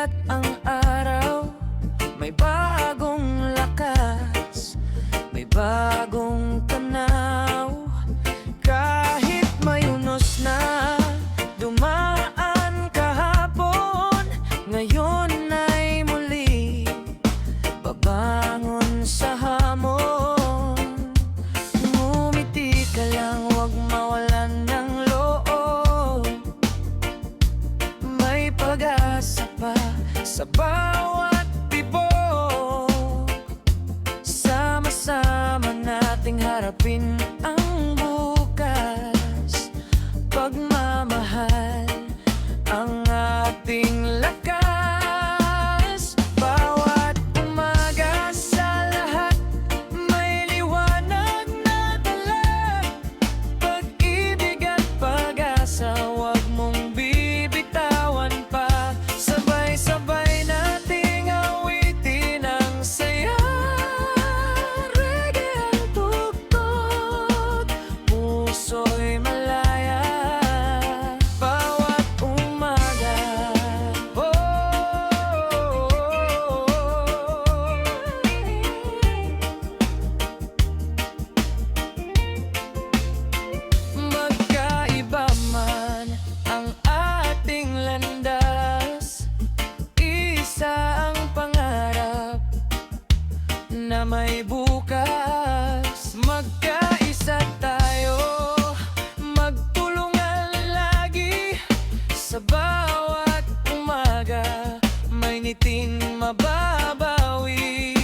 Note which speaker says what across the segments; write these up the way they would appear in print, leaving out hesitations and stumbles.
Speaker 1: sikat ang araw, may bagong lakas, may bagong tanaw. Kahit may unos na dumaan kahapon, ngayon ay muli babangon sa hamon. Ngumiti ka lang, huwag mawalan ng loob, may pag-asa pa sa bawat tibok. Sama-sama nating harapin ang bukas, pagmamahal ang ating lakas. Bawat umaga sa lahat may liwanag na dala, pag-ibig at pag-asa, huwag mong bibitawan pa. Sabay-sabay nating awitin ang saya, reggae ang tugtog, puso'y malaya. Bawat umaga, magkaiba man ang ating landas, isa ang pangarap na may bukas. Magkaisa tayo, magtulungan lagi, sa bawat umaga may ngiting mababawi.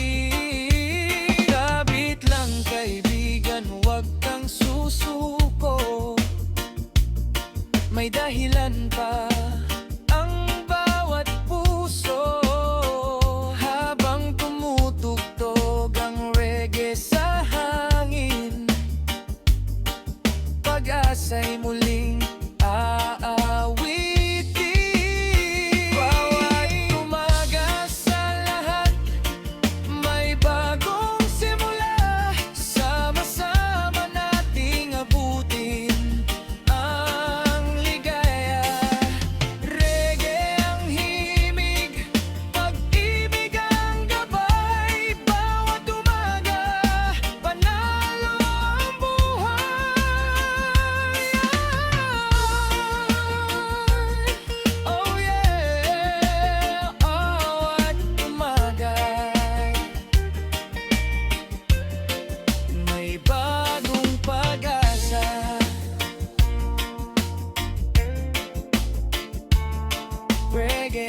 Speaker 1: Kapit lang kaibigan, huwag kang susuko, may dahilan pa ang bawat puso. Habang tumutugtog ang reggae sa hangin, pag-asa'y muling aawitin. Bawat umaga sa lahat may bagong simula, sama-sama nating abutin ang ligaya. Reggae ang himig, pag-ibig ang gabay, bawat umaga panalo ang buhay. Oh yeah, bawat umaga may bagong pag-asa. Reggae